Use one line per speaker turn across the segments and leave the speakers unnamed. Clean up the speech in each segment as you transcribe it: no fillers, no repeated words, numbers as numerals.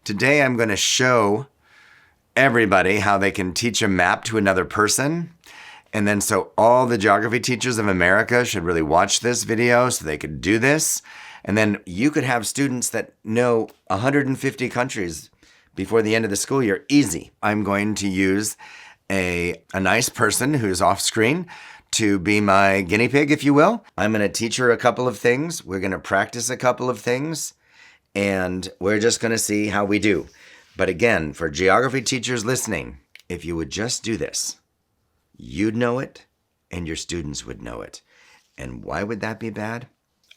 Today I'm going to show everybody how they can teach a map to another person. And then so all the geography teachers of America should really watch this video so they could do this. And then you could have students that know 150 countries before the end of the school year. Easy. I'm going to use a nice person who's off screen to be my guinea pig, if you will. I'm going to teach her a couple of things. We're going to practice a couple of things. And we're just going to see how we do. But again, for geography teachers listening, if you would just do this, you'd know it and your students would know it. And why would that be bad?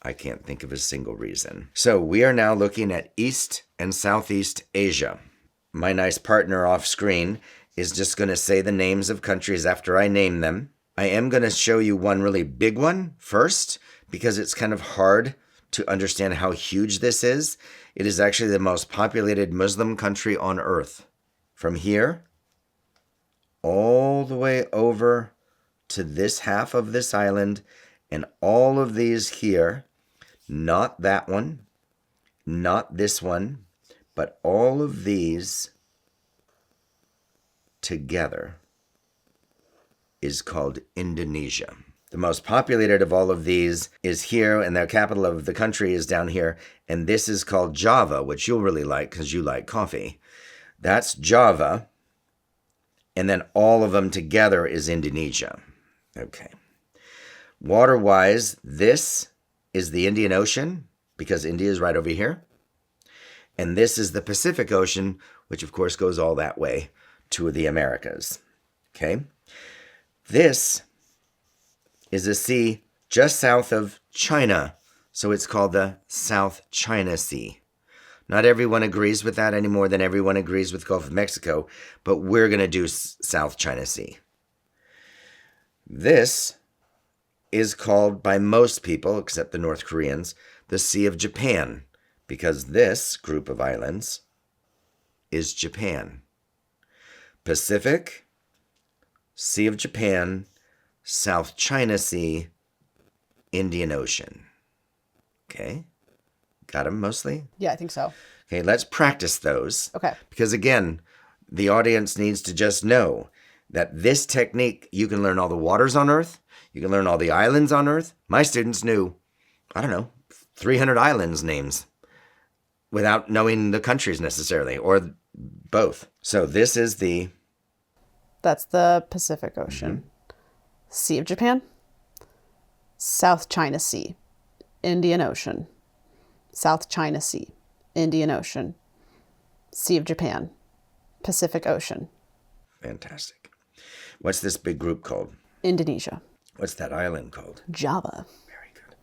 I can't think of a single reason. So we are now looking at East and Southeast Asia. My nice partner off screen is just going to say the names of countries after I name them. I am going to show you one really big one first because it's kind of hard to understand how huge this is. It is actually the most populated Muslim country on earth. From here, all the way over to this half of this island, and all of these here, not that one, not this one, but all of these together is called Indonesia. The most populated of all of these is here, and the capital of the country is down here, and this is called Java, which you'll really like because you like coffee. That's Java, and then all of them together is Indonesia. Okay. Water-wise, this is the Indian Ocean, because India is right over here, and this is the Pacific Ocean, which of course goes all that way to the Americas. Okay. This is a sea just south of China, so it's called the South China Sea. Not everyone agrees with that any more than everyone agrees with Gulf of Mexico, but we're going to do South China Sea. This is called by most people, except the North Koreans, the Sea of Japan, because this group of islands is Japan. Pacific, Sea of Japan, South China Sea, Indian Ocean. Okay? Got them mostly?
Yeah, I think so.
Okay, let's practice those.
Okay.
Because again, the audience needs to just know that this technique, you can learn all the waters on Earth. You can learn all the islands on Earth. My students knew, 300 islands names without knowing the countries necessarily, or both. So this is
That's the Pacific Ocean. Mm-hmm. Sea of Japan, South China Sea, Indian Ocean, South China Sea, Indian Ocean, Sea of Japan, Pacific Ocean.
Fantastic. What's this big group called?
Indonesia.
What's that island called?
Java.
Very good.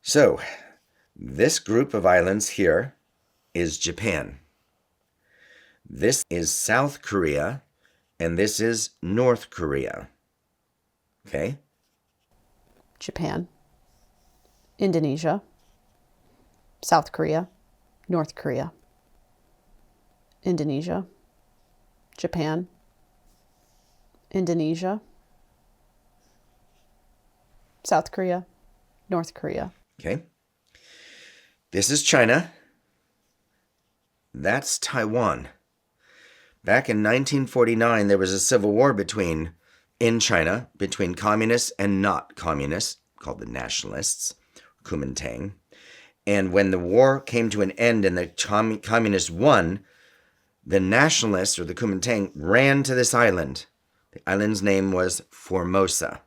So, this group of islands here is Japan. This is South Korea, and this is North Korea. Okay?
Japan, Indonesia, South Korea, North Korea, Indonesia, Japan, Indonesia, South Korea, North Korea.
Okay. This is China. That's Taiwan. Back in 1949, there was a civil war in China between communists and not communists, called the nationalists, Kuomintang. And when the war came to an end and the communists won, the nationalists, or the Kuomintang, ran to this island. The island's name was Formosa.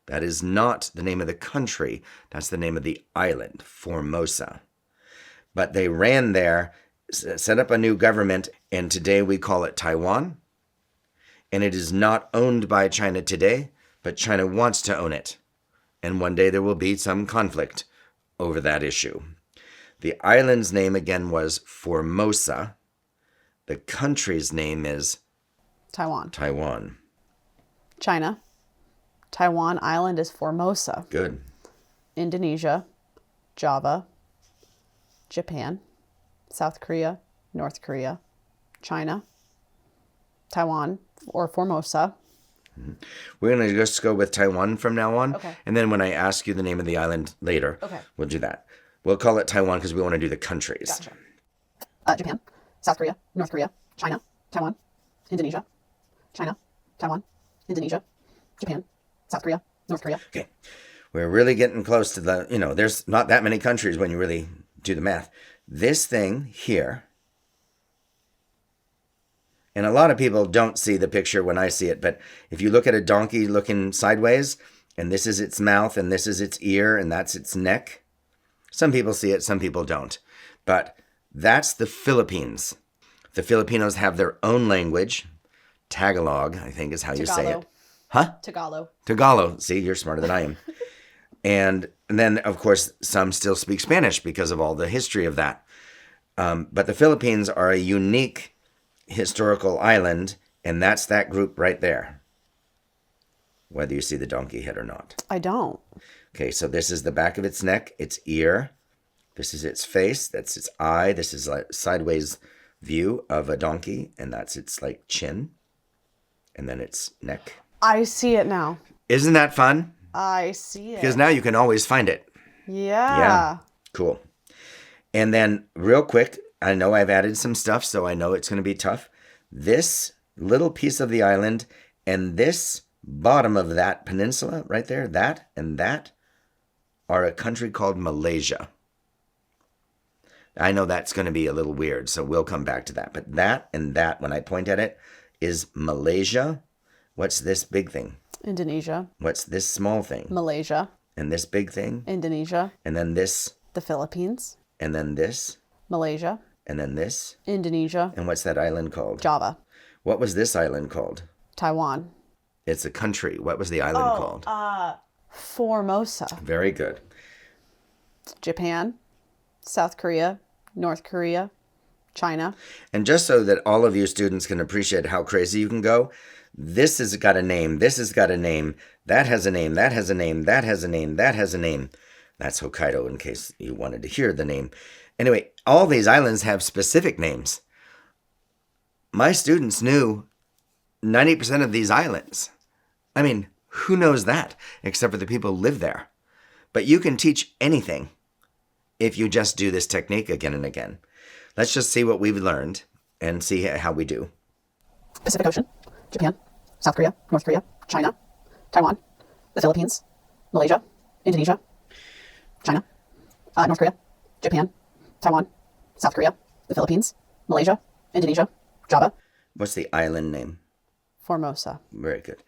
That is not the name of the country. That's the name of the island, Formosa. But they ran there, set up a new government, and today we call it Taiwan. And it is not owned by China today, but China wants to own it. And one day there will be some conflict over that issue. The island's name again was Formosa. The country's name is
Taiwan.
Taiwan.
China. Taiwan Island is Formosa.
Good.
Indonesia. Java. Japan. South Korea. North Korea. China. Taiwan, or Formosa.
Mm-hmm. We're going to just go with Taiwan from now on.
Okay.
And then when I ask you the name of the island later,
okay,
we'll do that. We'll call it Taiwan because we want to do the countries.
Gotcha. Japan, South Korea, North Korea, China, Taiwan, Indonesia, China, Taiwan, Indonesia, Japan, South Korea, North Korea.
Okay. We're really getting close to the, there's not that many countries when you really do the math. This thing here, and a lot of people don't see the picture when I see it, but if you look at a donkey looking sideways, and this is its mouth, and this is its ear, and that's its neck, some people see it, some people don't. But that's the Philippines. The Filipinos have their own language. Tagalog, I think is how you say it. Huh?
Tagalog.
Tagalog. See, you're smarter than I am. And then, of course, some still speak Spanish because of all the history of that. But the Philippines are a unique historical island, and that's that group right there, whether you see the donkey head or not.
I don't.
Okay, so this is the back of its neck, its ear. This is its face. That's its eye. This is like sideways view of a donkey, and that's its like chin, and then its neck.
I see it now.
Isn't that fun?
I see it.
Because now you can always find it.
Yeah.
Cool. And then real quick, I know I've added some stuff, so I know it's going to be tough. This little piece of the island and this bottom of that peninsula right there, that and that, are a country called Malaysia. I know that's going to be a little weird, so we'll come back to that. But that and that, when I point at it, is Malaysia. What's this big thing?
Indonesia.
What's this small thing?
Malaysia.
And this big thing?
Indonesia.
And then this?
The Philippines.
And then this?
Malaysia.
And then this?
Indonesia.
And what's that island called?
Java.
What was this island called?
Taiwan.
It's a country. What was the island called?
Formosa.
Very good.
Japan. South Korea. North Korea. China.
And just so that all of you students can appreciate how crazy you can go, this has got a name, this has got a name, that has a name, that has a name, that has a name, that has a name. That's Hokkaido, in case you wanted to hear the name. Anyway, all these islands have specific names. My students knew 90% of these islands. I mean, who knows that, except for the people who live there? But you can teach anything if you just do this technique again and again. Let's just see what we've learned and see how we do.
Pacific Ocean. Japan. South Korea. North Korea. China. Taiwan. The Philippines. Malaysia. Indonesia. China. North Korea. Japan. Taiwan. South Korea. The Philippines. Malaysia. Indonesia. Java.
What's the island name?
Formosa.
Very good.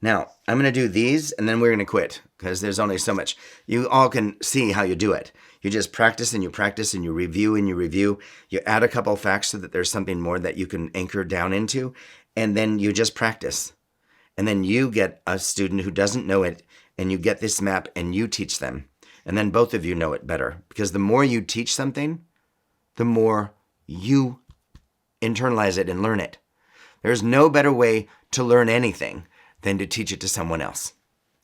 Now, I'm going to do these, and then we're going to quit, because there's only so much. You all can see how you do it. You just practice, and you practice, and you review, and you review. You add a couple facts so that there's something more that you can anchor down into, and then you just practice. And then you get a student who doesn't know it, and you get this map, and you teach them. And then both of you know it better. Because the more you teach something, the more you internalize it and learn it. There's no better way to learn anything than to teach it to someone else.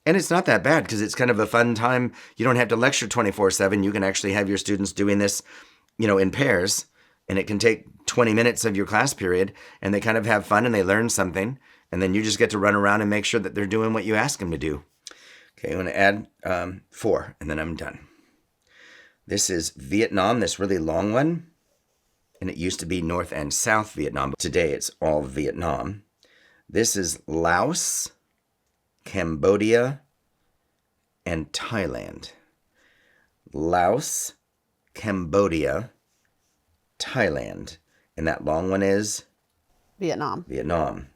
And it's not that bad, because it's kind of a fun time. You don't have to lecture 24/7. You can actually have your students doing this, in pairs, and it can take 20 minutes of your class period, and they kind of have fun and they learn something, and then you just get to run around and make sure that they're doing what you ask them to do. Okay, I'm going to add 4, and then I'm done. This is Vietnam, this really long one, and it used to be North and South Vietnam, but today it's all Vietnam. This is Laos, Cambodia, and Thailand. Laos, Cambodia, Thailand. And that long one is?
Vietnam.
Vietnam.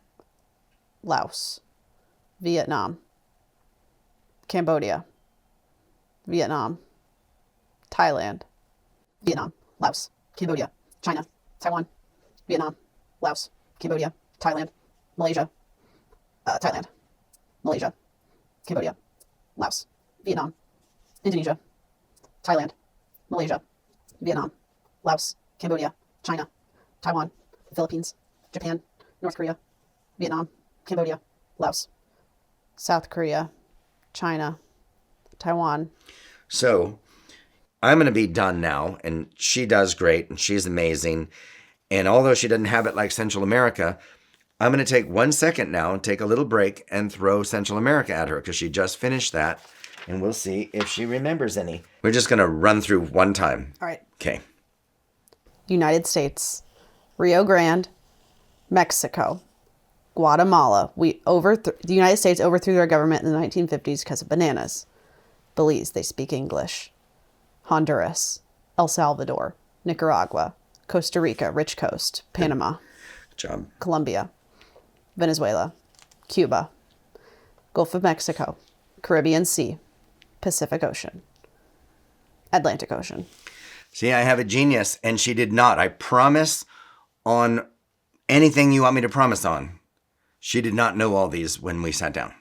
Laos. Vietnam. Cambodia. Vietnam. Thailand. Vietnam. Laos. Cambodia. China. Taiwan. Vietnam. Laos. Cambodia. Thailand. Malaysia. Thailand. Malaysia. Cambodia. Laos. Vietnam. Indonesia. Thailand. Malaysia. Vietnam. Laos. Cambodia. China. Taiwan. Philippines. Japan. North Korea. Vietnam. Cambodia. Laos. South Korea. China. Taiwan.
So, I'm going to be done now, and she does great, and she's amazing. And although she doesn't have it like Central America, I'm going to take 1 second now and take a little break and throw Central America at her, because she just finished that, and we'll see if she remembers any. We're just going to run through one time.
All right.
Okay.
United States, Rio Grande, Mexico, Guatemala. The United States overthrew their government in the 1950s because of bananas. Belize, they speak English. Honduras, El Salvador, Nicaragua, Costa Rica, rich coast, Panama,
Good job.
Colombia, Venezuela, Cuba, Gulf of Mexico, Caribbean Sea, Pacific Ocean, Atlantic Ocean.
See, I have a genius, and she did not. I promise on anything you want me to promise on. She did not know all these when we sat down.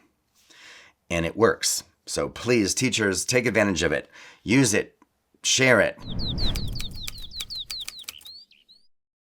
And it works. So please, teachers, take advantage of it. Use it. Share it.